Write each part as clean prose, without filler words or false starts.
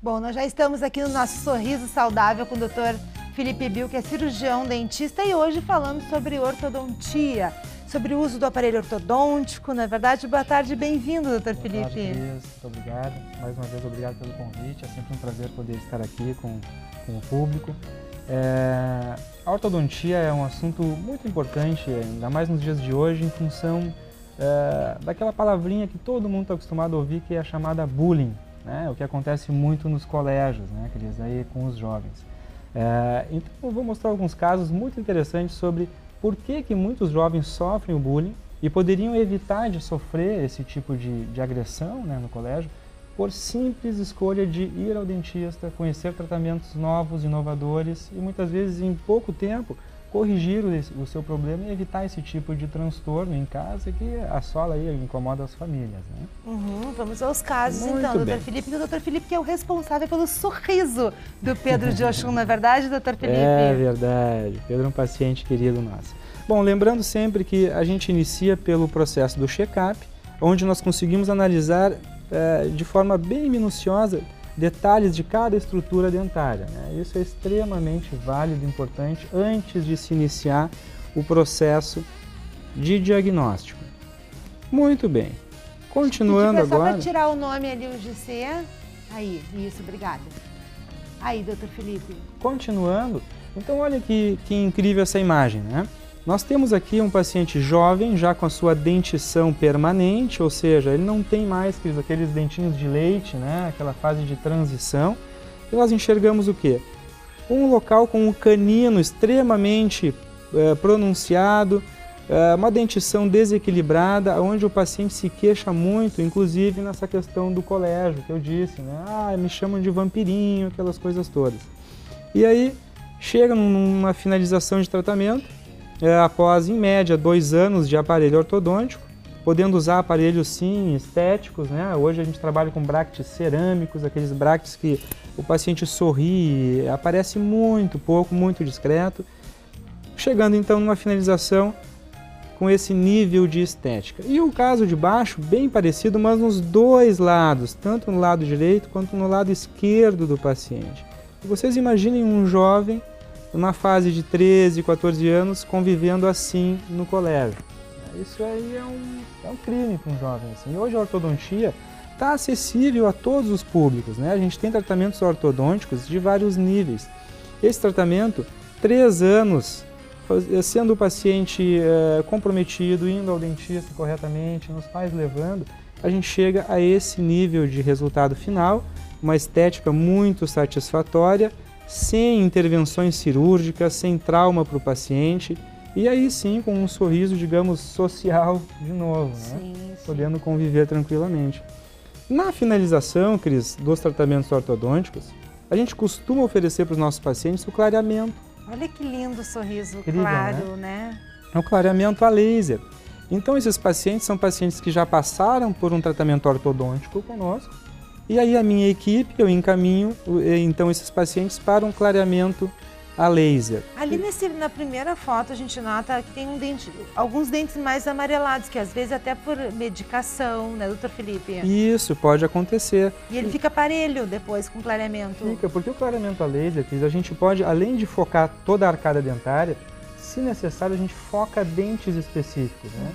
Bom, nós já estamos aqui no nosso Sorriso Saudável com o Dr. Felipe Bill, que é cirurgião dentista, e hoje falando sobre ortodontia, sobre o uso do aparelho ortodôntico, na verdade. Boa tarde, bem-vindo, Dr. Felipe. Boa tarde, Cris. Muito obrigado. Mais uma vez, obrigado pelo convite. É sempre um prazer poder estar aqui com o público. A ortodontia é um assunto muito importante, ainda mais nos dias de hoje, em função daquela palavrinha que todo mundo está acostumado a ouvir, que é a chamada bullying, né? O que acontece muito nos colégios, né, Cris, aí com os jovens. Então, eu vou mostrar alguns casos muito interessantes sobre por que muitos jovens sofrem o bullying e poderiam evitar de sofrer esse tipo de agressão, né, no colégio, por simples escolha de ir ao dentista, conhecer tratamentos novos, inovadores e muitas vezes em pouco tempo corrigir o seu problema e evitar esse tipo de transtorno em casa que assola e incomoda as famílias, né? Vamos aos casos Muito então, bem. Dr. Felipe. O Dr. Felipe que é o responsável pelo sorriso do Pedro de Oxum, não é verdade, Dr. Felipe? É verdade. Pedro é um paciente querido nosso. Bom, lembrando sempre que a gente inicia pelo processo do check-up, onde nós conseguimos analisar de forma bem minuciosa detalhes de cada estrutura dentária, né? Isso é extremamente válido e importante antes de se iniciar o processo de diagnóstico. Muito bem. Continuando agora... Só para tirar o nome ali, o GC. Aí, isso, obrigada. Aí, doutor Felipe. Continuando, então olha que incrível essa imagem, né? Nós temos aqui um paciente jovem, já com a sua dentição permanente, ou seja, ele não tem mais aqueles dentinhos de leite, né? Aquela fase de transição. E nós enxergamos o quê? Um local com um canino extremamente pronunciado, uma dentição desequilibrada, onde o paciente se queixa muito, inclusive nessa questão do colégio, que eu disse, né? Ah, me chamam de vampirinho, aquelas coisas todas. E aí, chega numa finalização de tratamento, após, em média, 2 anos de aparelho ortodôntico, podendo usar aparelhos, sim, estéticos, né? Hoje a gente trabalha com brackets cerâmicos, aqueles brackets que o paciente sorri, aparece muito pouco, muito discreto, chegando então numa finalização com esse nível de estética. E o caso de baixo, bem parecido, mas nos dois lados, tanto no lado direito quanto no lado esquerdo do paciente. E vocês imaginem um jovem numa fase de 13, 14 anos, convivendo assim no colégio. Isso aí é um crime para um jovem assim. Hoje a ortodontia está acessível a todos os públicos, né? A gente tem tratamentos ortodônticos de vários níveis. Esse tratamento, 3 anos, sendo o paciente comprometido, indo ao dentista corretamente, nos pais levando, a gente chega a esse nível de resultado final, uma estética muito satisfatória, sem intervenções cirúrgicas, sem trauma para o paciente, e aí sim com um sorriso, digamos, social de novo, né? Sim. Podendo conviver tranquilamente. Na finalização, Cris, dos tratamentos ortodônticos, a gente costuma oferecer para os nossos pacientes o clareamento. Olha que lindo o sorriso, Incrível, claro, né? É o clareamento a laser. Então esses pacientes são pacientes que já passaram por um tratamento ortodôntico conosco, e aí a minha equipe, eu encaminho então esses pacientes para um clareamento a laser. Ali na primeira foto a gente nota que tem alguns dentes mais amarelados, que às vezes até por medicação, né, doutor Felipe? Isso, pode acontecer. E ele fica parelho depois com clareamento? Fica, porque o clareamento a laser, a gente pode, além de focar toda a arcada dentária, se necessário a gente foca dentes específicos, né?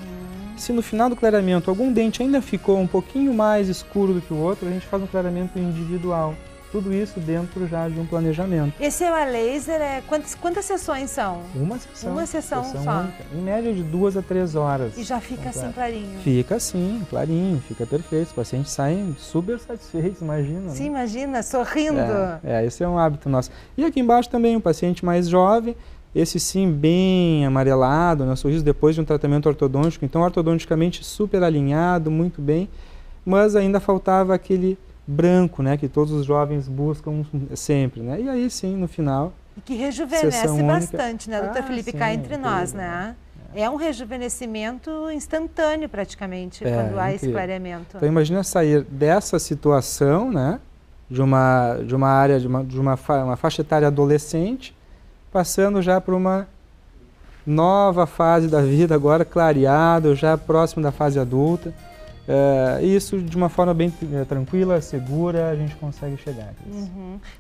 Se no final do clareamento algum dente ainda ficou um pouquinho mais escuro do que o outro, a gente faz um clareamento individual. Tudo isso dentro já de um planejamento. Esse é o a laser, quantas sessões são? Uma sessão. Uma sessão só. Única, em média de 2 a 3 horas. E já fica assim clarinho? Fica assim, clarinho, fica perfeito. Os pacientes saem super satisfeitos, imagina. Sim, né? Imagina, sorrindo. Esse é um hábito nosso. E aqui embaixo também um paciente mais jovem, esse sim bem amarelado, né? Sorriso depois de um tratamento ortodôntico, então ortodonticamente super alinhado, muito bem, mas ainda faltava aquele branco, né, que todos os jovens buscam sempre, né? E aí sim, no final... E que rejuvenesce bastante, né, doutor Felipe, sim, cá entre nós, incrível, né? É um rejuvenescimento instantâneo praticamente, quando há esse clareamento. Então imagina sair dessa situação, né, de uma área, de uma faixa etária adolescente, passando já para uma nova fase da vida, agora clareado, já próximo da fase adulta. Isso de uma forma bem tranquila, segura, a gente consegue chegar.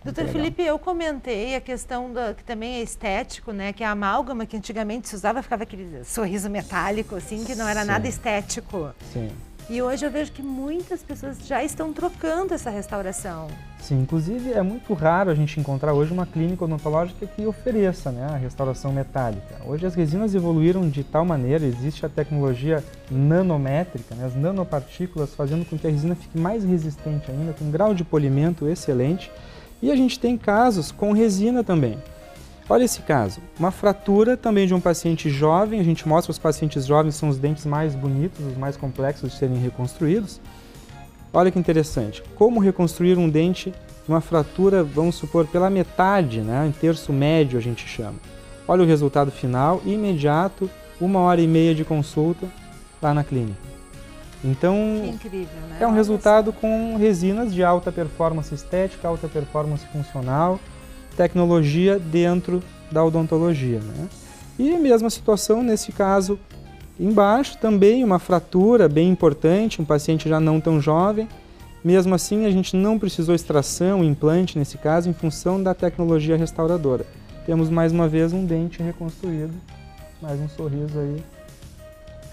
Doutor Felipe, eu comentei a questão que também é estético, né? Que a amálgama que antigamente se usava, ficava aquele sorriso metálico, assim, que não era nada estético. Sim. E hoje eu vejo que muitas pessoas já estão trocando essa restauração. Sim, inclusive é muito raro a gente encontrar hoje uma clínica odontológica que ofereça, né, a restauração metálica. Hoje as resinas evoluíram de tal maneira, existe a tecnologia nanométrica, né, as nanopartículas fazendo com que a resina fique mais resistente ainda, com um grau de polimento excelente. E a gente tem casos com resina também. Olha esse caso, uma fratura também de um paciente jovem, a gente mostra os pacientes jovens são os dentes mais bonitos, os mais complexos de serem reconstruídos. Olha que interessante, como reconstruir um dente, uma fratura, vamos supor, pela metade, né, em terço médio a gente chama. Olha o resultado final, imediato, 1h30 de consulta lá na clínica. Então, que incrível, né? É um resultado com resinas de alta performance estética, alta performance funcional, tecnologia dentro da odontologia, né? E a mesma situação nesse caso embaixo, também uma fratura bem importante, um paciente já não tão jovem. Mesmo assim, a gente não precisou extração, implante nesse caso, em função da tecnologia restauradora. Temos mais uma vez um dente reconstruído, mais um sorriso aí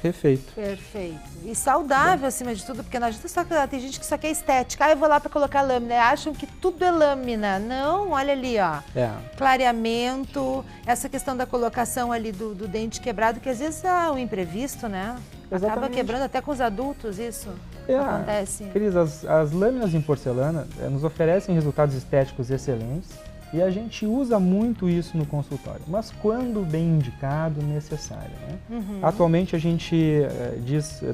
refeito. Perfeito. E saudável acima de tudo, porque não adianta só que tem gente que só quer estética. Eu vou lá para colocar lâmina. Acham que tudo é lâmina. Não, olha ali, ó. Clareamento, essa questão da colocação ali do dente quebrado, que às vezes é um imprevisto, né? Exatamente. Acaba quebrando até com os adultos isso. Acontece. Cris, as lâminas em porcelana nos oferecem resultados estéticos excelentes e a gente usa muito isso no consultório, mas quando bem indicado, necessário, né? Atualmente a gente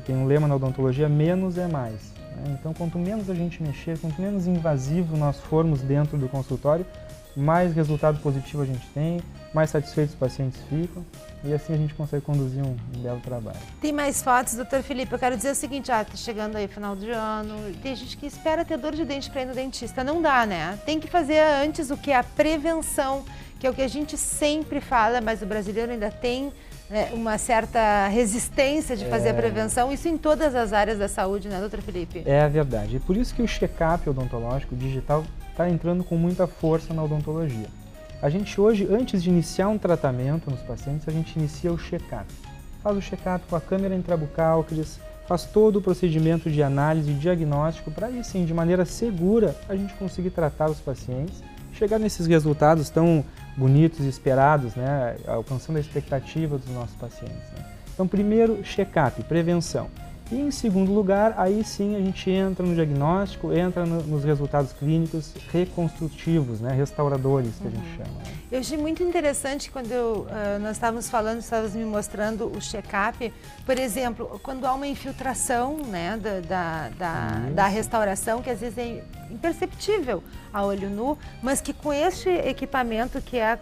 tem um lema na odontologia, menos é mais, né? Então quanto menos a gente mexer, quanto menos invasivo nós formos dentro do consultório, mais resultado positivo a gente tem, mais satisfeitos os pacientes ficam e assim a gente consegue conduzir um belo trabalho. Tem mais fotos, doutor Felipe? Eu quero dizer o seguinte, tá chegando aí final de ano, tem gente que espera ter dor de dente para ir no dentista, não dá, né? Tem que fazer antes o que é a prevenção, que é o que a gente sempre fala, mas o brasileiro ainda tem uma certa resistência de fazer a prevenção, isso em todas as áreas da saúde, né, doutor Felipe? É verdade, e por isso que o check-up odontológico digital está entrando com muita força na odontologia. A gente hoje, antes de iniciar um tratamento nos pacientes, a gente inicia o check-up. Faz o check-up com a câmera intrabucal, faz todo o procedimento de análise e diagnóstico para aí sim, de maneira segura, a gente conseguir tratar os pacientes, chegar nesses resultados tão bonitos e esperados, né, alcançando a expectativa dos nossos pacientes, né? Então, primeiro, check-up, prevenção. E, em segundo lugar, aí sim a gente entra no diagnóstico, entra nos resultados clínicos reconstrutivos, né, restauradores, que a gente chama. Né? Eu achei muito interessante quando nós estávamos falando, estávamos me mostrando o check-up, por exemplo, quando há uma infiltração, né, da restauração, que às vezes é imperceptível a olho nu, mas que com este equipamento que é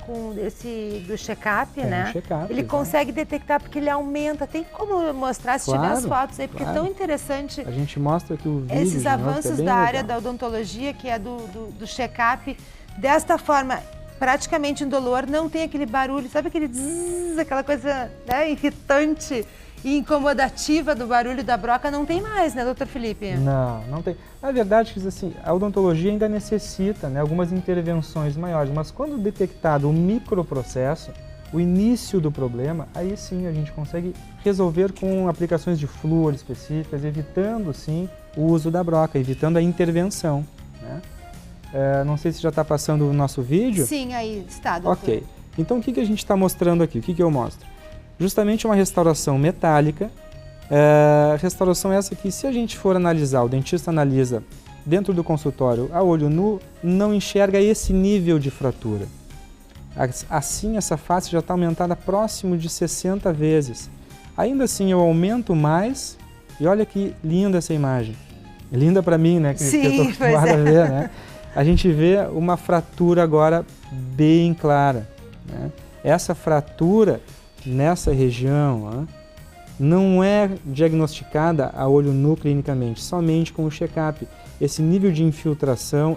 do check-up, né, ele consegue detectar porque ele aumenta. Tem como mostrar, se tiver as fotos aí, porque é tão interessante. A gente mostra aqui o vídeo. Esses avanços da área da odontologia, que é do check-up, desta forma praticamente indolor, não tem aquele barulho, sabe aquele zzz, aquela coisa, né, irritante e incomodativa do barulho da broca, não tem mais, né, doutor Felipe? Não tem. Na verdade, assim, a odontologia ainda necessita, né, algumas intervenções maiores, mas quando detectado o microprocesso, o início do problema, aí sim a gente consegue resolver com aplicações de flúor específicas, evitando sim o uso da broca, evitando a intervenção, né? Não sei se já está passando o nosso vídeo. Sim, aí está, doutor. Ok. Então, o que a gente está mostrando aqui? O que eu mostro? Justamente uma restauração metálica. Restauração essa que, se a gente for analisar, o dentista analisa dentro do consultório a olho nu, não enxerga esse nível de fratura. Assim, essa face já está aumentada próximo de 60 vezes. Ainda assim, eu aumento mais e olha que linda essa imagem. Linda para mim, né? Que eu estou acostumado a ver, né? A gente vê uma fratura agora bem clara, né? Essa fratura nessa região não é diagnosticada a olho nu clinicamente, somente com o check-up. Esse nível de infiltração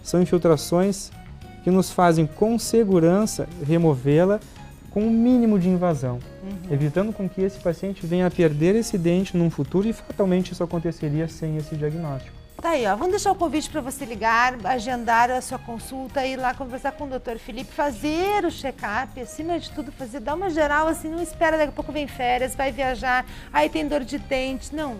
são infiltrações que nos fazem com segurança removê-la com o mínimo de invasão, evitando com que esse paciente venha a perder esse dente num futuro e fatalmente isso aconteceria sem esse diagnóstico. Tá aí, ó. Vamos deixar o convite para você ligar, agendar a sua consulta, ir lá conversar com o Dr. Felipe, fazer o check-up, acima de tudo, dar uma geral, assim, não espera, daqui a pouco vem férias, vai viajar, aí tem dor de dente, não.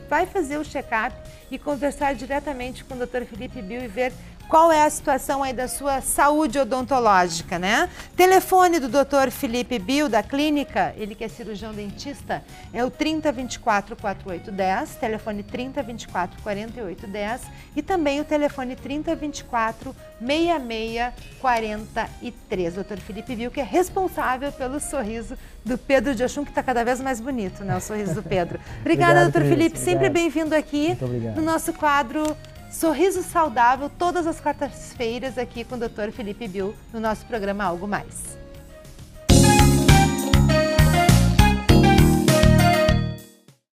Vai fazer o check-up e conversar diretamente com o Dr. Felipe Bill e ver qual é a situação aí da sua saúde odontológica, né? Telefone do Dr. Felipe Bill, da clínica, ele que é cirurgião dentista, é o 3024-4810, telefone 3024-4810 e também o telefone 3024-6643. Dr. Felipe Bill, que é responsável pelo sorriso do Pedro de Oxum, que está cada vez mais bonito, né? O sorriso do Pedro. Obrigada, Dr. Felipe, sempre bem-vindo aqui no nosso quadro Sorriso Saudável, todas as quartas-feiras aqui com o Dr. Felipe Bill, no nosso programa Algo Mais.